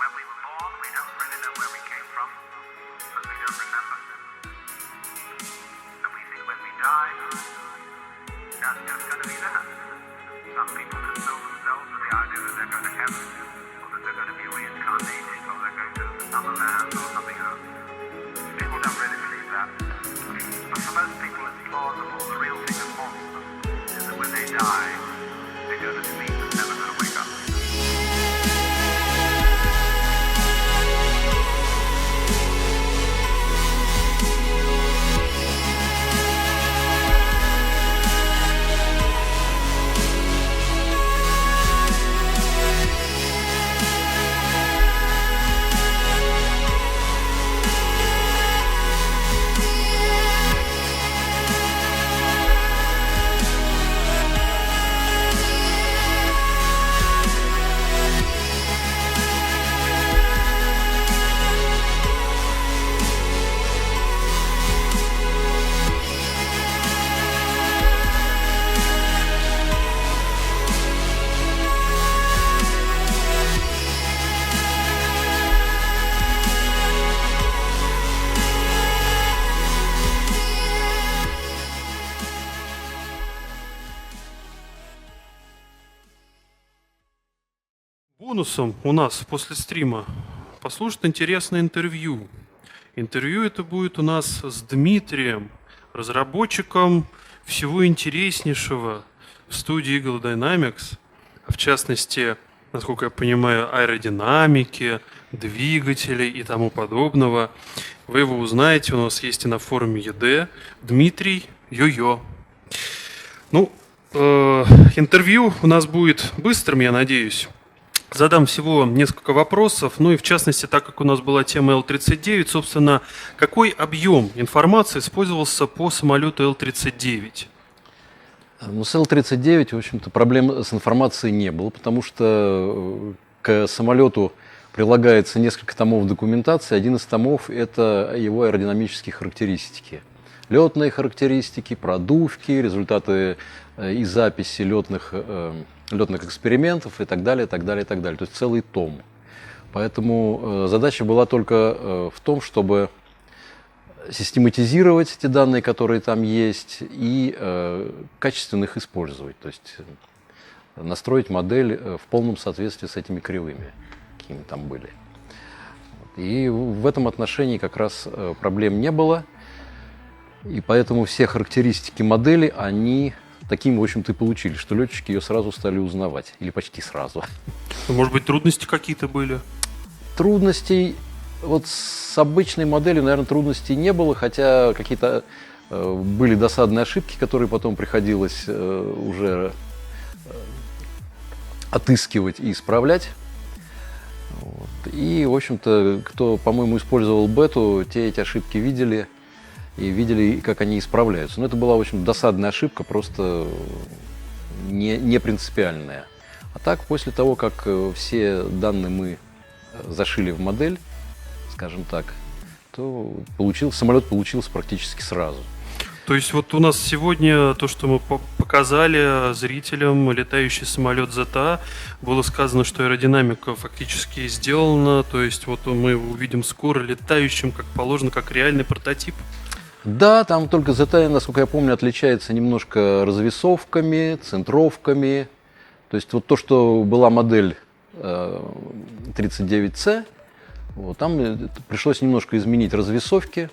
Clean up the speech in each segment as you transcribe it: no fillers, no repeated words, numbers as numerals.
when we were born, we don't really know where we came from, because we don't remember. And we think when we die, that's just going to be that. Some people console themselves with the idea that they're going to heaven, or that they're going to be reincarnated, or they're going to another land or something else. People don't really believe that. But for most people, it's plausible. The real thing that haunts them is that when they die, they go to sleep and never going to wake up. Бонусом у нас после стрима послушать интересное интервью. Интервью это будет у нас с Дмитрием, разработчиком всего интереснейшего в студии Eagle Dynamics, в частности, насколько я понимаю, аэродинамики, двигателей и тому подобного. Вы его узнаете, у нас есть и на форуме ЕД. Дмитрий, йо-йо. Ну, интервью у нас будет быстрым, я надеюсь. Задам всего несколько вопросов, ну и в частности, так как у нас была тема Ил-39, собственно, какой объем информации использовался по самолету Ил-39? Ну, с Ил-39, в общем-то, проблем с информацией не было, потому что к самолету прилагается несколько томов документации. Один из томов – это его аэродинамические характеристики. Летные характеристики, продувки, результаты и записи летных экспериментов и так далее, и так далее, и так далее. То есть целый том. Поэтому задача была только в том, чтобы систематизировать эти данные, которые там есть, и качественно их использовать. То есть настроить модель в полном соответствии с этими кривыми, какими там были. И в этом отношении как раз проблем не было. И поэтому все характеристики модели, они такими, в общем-то, и получились, что летчики ее сразу стали узнавать, или почти сразу. Может быть, трудности какие-то были? Трудностей, вот с обычной моделью, наверное, трудностей не было, хотя какие-то были досадные ошибки, которые потом приходилось уже отыскивать и исправлять. Вот. И, в общем-то, кто, по-моему, использовал бету, те эти ошибки видели, и видели, как они исправляются. Но это была, в общем, досадная ошибка, просто не принципиальная. А так, после того, как все данные мы зашили в модель, скажем так, то самолет получился практически сразу. То есть вот у нас сегодня то, что мы показали зрителям, летающий самолет ЗТА, было сказано, что аэродинамика фактически сделана, то есть вот мы его увидим скоро летающим, как положено, как реальный прототип. Да, там только ZT, насколько я помню, отличается немножко развесовками, центровками. То есть вот то, что была модель 39C, вот, там пришлось немножко изменить развесовки.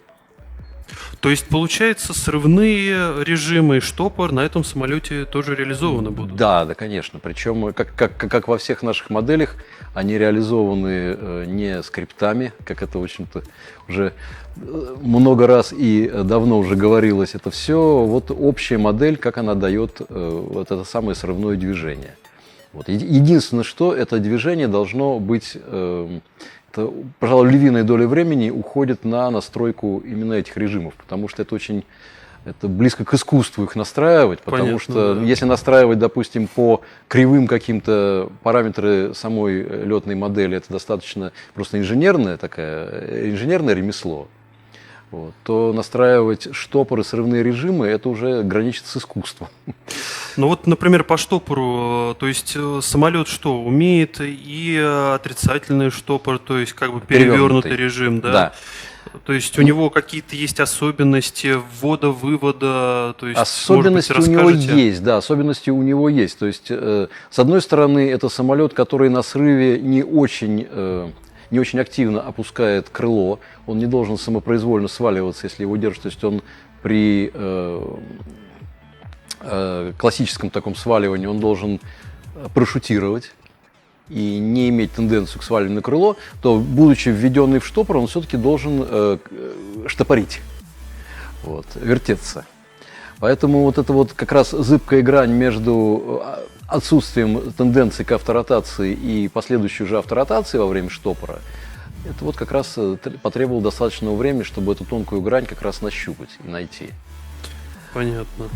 То есть, получается, срывные режимы и штопор на этом самолете тоже реализованы будут? Да, конечно. Причем, как во всех наших моделях, они реализованы не скриптами, как это, в общем-то, уже много раз и давно уже говорилось. Это все вот общая модель, как она дает вот это самое срывное движение. Вот. Единственное, что это движение должно быть... Это, пожалуй, львиная доля времени уходит на настройку именно этих режимов, потому что это близко к искусству их настраивать, потому Понятно, что да. Если настраивать, допустим, по кривым каким-то параметры самой летной модели, это достаточно просто инженерное ремесло. вот, то настраивать штопоры, срывные режимы, это уже граничит с искусством. Ну вот, например, по штопору, то есть самолет что, умеет и отрицательный штопор, то есть как бы перевернутый режим, да? Да. То есть у него какие-то есть особенности ввода-вывода, то есть, Особенности может быть, у него расскажете? есть, да, особенности у него есть. То есть, с одной стороны, это самолет, который на срыве не очень активно опускает крыло, он не должен самопроизвольно сваливаться, если его держат, то есть он при классическом таком сваливании он должен парашютировать и не иметь тенденцию к сваливанию на крыло, то, будучи введенный в штопор, он все-таки должен штопорить, вот, вертеться. Поэтому вот эта вот как раз зыбкая грань между отсутствием тенденции к авторотации и последующей же авторотации во время штопора, это вот как раз потребовало достаточного времени, чтобы эту тонкую грань как раз нащупать и найти. Понятно.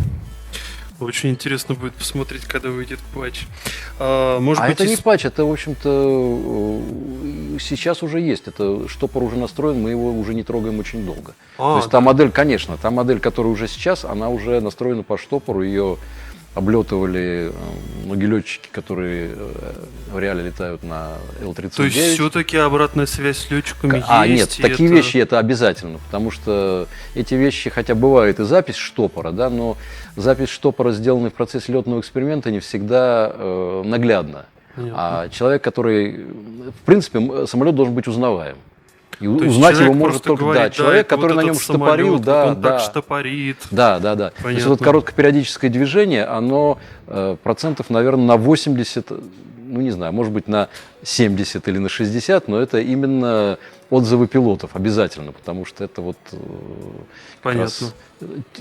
Очень интересно будет посмотреть, когда выйдет патч. Может быть, Это не патч, это, в общем-то, сейчас уже есть. Это штопор уже настроен, мы его уже не трогаем очень долго. То есть та модель, конечно, та модель, которая уже сейчас, она уже настроена по штопору, ее облетывали многие летчики, которые в реале летают на Л-39. То есть все-таки обратная связь с летчиками есть? Нет, такие вещи это обязательно, потому что эти вещи, хотя бывает и запись штопора, да, но запись штопора, сделанная в процессе летного эксперимента, не всегда наглядна. Понятно. А человек, который, в принципе, самолет должен быть узнаваем. И То есть узнать его может просто только говорит, человек, это который вот на нем этот штопорил, самолет, да, вот он да. так штопорит. Да. То есть вот короткопериодическое движение, оно процентов, наверное, на 80, ну не знаю, может быть на 70 или на 60, но это именно отзывы пилотов обязательно, потому что это вот как раз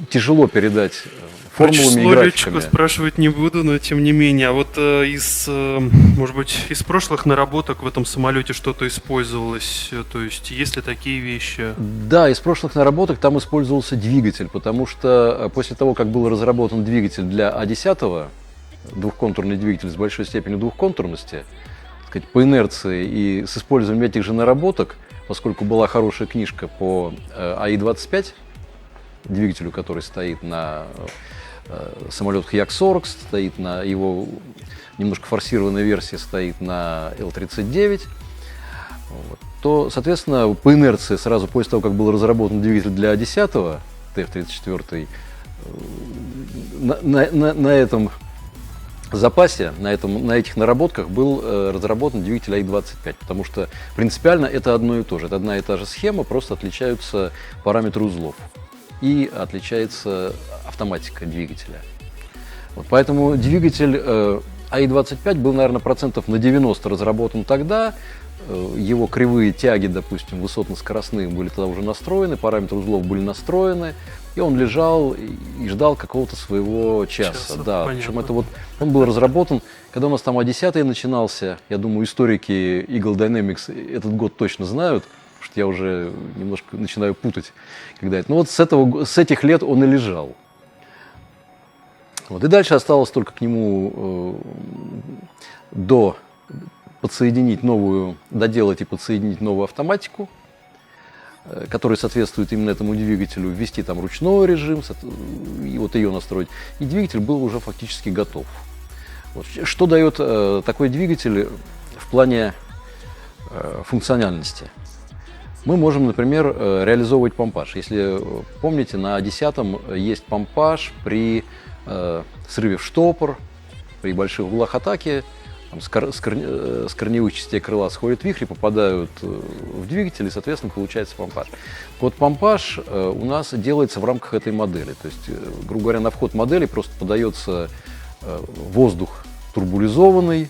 тяжело передать формулами и число графиками. летчиков спрашивать не буду, но тем не менее. А вот может быть, из прошлых наработок в этом самолете что-то использовалось? То есть есть ли такие вещи? Да, из прошлых наработок там использовался двигатель, потому что после того, как был разработан двигатель для А-10, двухконтурный двигатель с большой степенью двухконтурности, так сказать, по инерции и с использованием этих же наработок, поскольку была хорошая книжка по АИ-25, двигателю, который стоит на самолетах Як-40, стоит на его немножко форсированная версия, стоит на Л-39, вот, то, соответственно, по инерции сразу после того, как был разработан двигатель для А-10, ТФ-34, на этом запасе, на этих наработках был разработан двигатель АИ-25, потому что принципиально это одно и то же. Это одна и та же схема, просто отличаются параметры узлов и отличается автоматика двигателя. Вот, поэтому двигатель АИ-25 был, наверное, процентов на 90 разработан тогда. Его кривые тяги, допустим, высотно-скоростные были тогда уже настроены, параметры узлов были настроены, и он лежал и ждал какого-то своего часа. Да, причем это вот он был разработан, когда у нас там А-10 начинался. Я думаю, историки Eagle Dynamics этот год точно знают, потому что я уже немножко начинаю путать, когда это. Но вот с этих лет он и лежал. Вот, и дальше осталось только к нему доделать и подсоединить новую автоматику, которая соответствует именно этому двигателю, ввести там ручной режим, и вот ее настроить. И двигатель был уже фактически готов. Вот. Что дает такой двигатель в плане функциональности? Мы можем, например, реализовывать помпаж. Если помните, на А-10 есть помпаж при срыве в штопор, при больших углах атаки. Там с корневых частей крыла сходят вихри, попадают в двигатель, и, соответственно, получается помпаж. Вот помпаж у нас делается в рамках этой модели. То есть, грубо говоря, на вход модели просто подается воздух турбулизованный,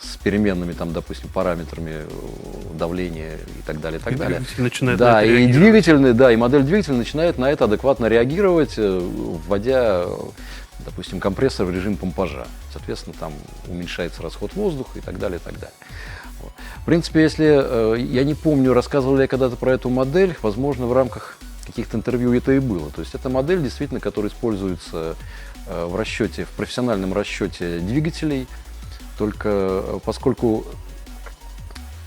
с переменными, там, допустим, параметрами давления и так далее, и так далее. Да, и и модель двигателя начинает на это адекватно реагировать, вводя, допустим, компрессор в режим помпажа. Соответственно, там уменьшается расход воздуха и так далее, и так далее. Вот. В принципе, если, я не помню, рассказывал ли я когда-то про эту модель, возможно, в рамках каких-то интервью это и было. То есть это модель, действительно, которая используется в расчете, в профессиональном расчете двигателей, только поскольку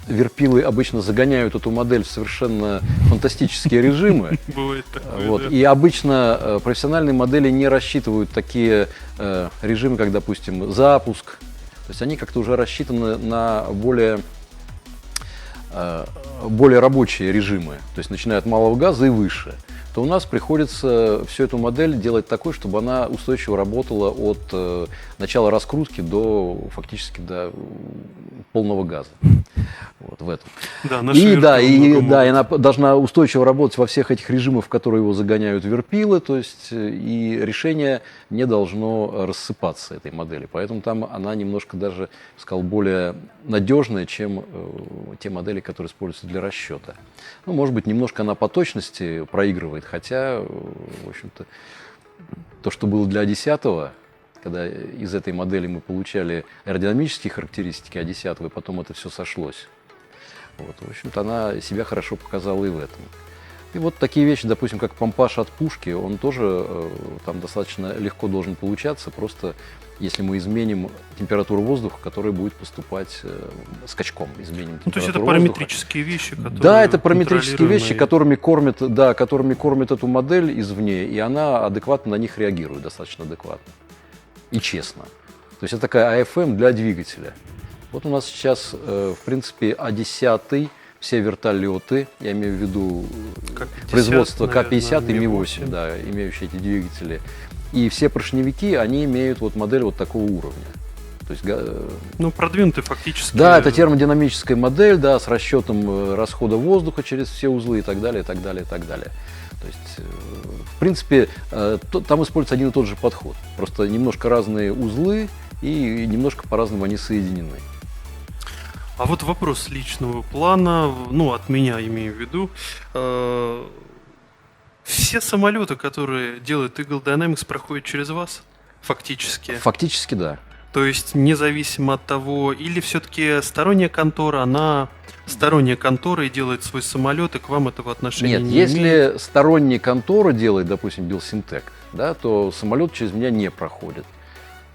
верпилы обычно загоняют эту модель в совершенно фантастические режимы. Бывает такое, Вот. да. И обычно профессиональные модели не рассчитывают такие режимы, как, допустим, запуск. То есть они как-то уже рассчитаны на более рабочие режимы, то есть начиная от малого газа и выше, то у нас приходится всю эту модель делать такой, чтобы она устойчиво работала от начала раскрутки фактически до полного газа. Вот в этом. Да, наши И да, верпилы много могут. и она должна устойчиво работать во всех этих режимах, в которые его загоняют верпилы, то есть и решение не должно рассыпаться этой модели. Поэтому там она немножко даже, сказал, более надежная, чем те модели, которые используются для расчета. Ну, может быть, немножко она по точности проигрывает, хотя, в общем-то, то, что было для 10-го, когда из этой модели мы получали аэродинамические характеристики А10, и потом это все сошлось. Вот, в общем-то, она себя хорошо показала и в этом. И вот такие вещи, допустим, как помпаж от пушки, он тоже там достаточно легко должен получаться, просто если мы изменим температуру воздуха, которая будет поступать скачком, изменим Ну, то есть это температуру воздуха. параметрические вещи, которые Да, это параметрические вещи, контролируемые. которыми кормят эту модель извне, и она адекватно на них реагирует, достаточно адекватно и честно. То есть это такая АФМ для двигателя. Вот у нас сейчас, в принципе, А10, все вертолеты, я имею в виду К-50, производство наверное, К-50 и Ми-8. Ми-8, да, имеющие эти двигатели. И все поршневики, они имеют вот модель вот такого уровня. То есть, Ну, продвинутый фактически. да, это термодинамическая модель, да, с расчетом расхода воздуха через все узлы и так далее, и так далее, и так далее. То есть, в принципе, там используется один и тот же подход. Просто немножко разные узлы и немножко по-разному они соединены. А вот вопрос личного плана, ну, от меня имею в виду. Все самолеты, которые делает Eagle Dynamics, проходят через вас? Фактически. Фактически, да. То есть, независимо от того, или все-таки сторонняя контора, она сторонняя контора и делает свой самолет, и к вам этого отношения Нет, не если имеет? сторонняя контора делает, допустим, Белсинтек, да, то самолет через меня не проходит.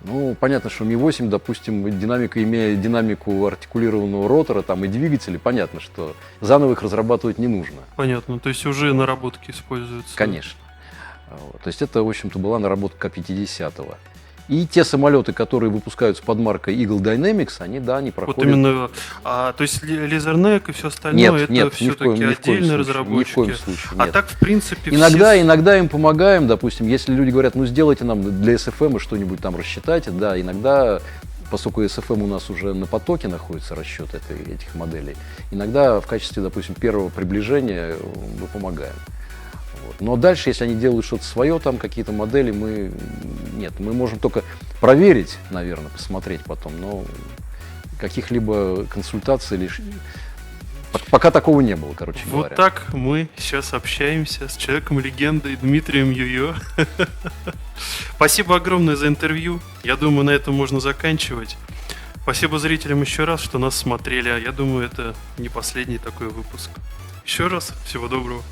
Ну, понятно, что Ми-8, допустим, имея динамику артикулированного ротора там, и двигателей, понятно, что заново их разрабатывать не нужно. Понятно, то есть уже наработки используются. Конечно. Вот. То есть это, в общем-то, была наработка К-50. И те самолеты, которые выпускаются под маркой Eagle Dynamics, они, да, не проходят. Вот именно, то есть Лизернек и все остальное, это ни в все-таки коем отдельные случае, ни в разработчики. коем случае, А нет. так, в принципе, Иногда им помогаем, допустим, если люди говорят, ну сделайте нам для СФМ что-нибудь там рассчитайте, да, иногда, поскольку СФМ у нас уже на потоке находится расчет этих моделей, иногда в качестве, допустим, первого приближения мы помогаем. Вот. Но дальше, если они делают что-то свое, там какие-то модели, мы можем только проверить, наверное, посмотреть потом, но каких-либо консультаций пока такого не было, короче говоря. Вот так мы сейчас общаемся с человеком-легендой Дмитрием Юйо. Спасибо огромное за интервью. Я думаю, на этом можно заканчивать. Спасибо зрителям еще раз, что нас смотрели. Я думаю, это не последний такой выпуск. Еще раз всего доброго.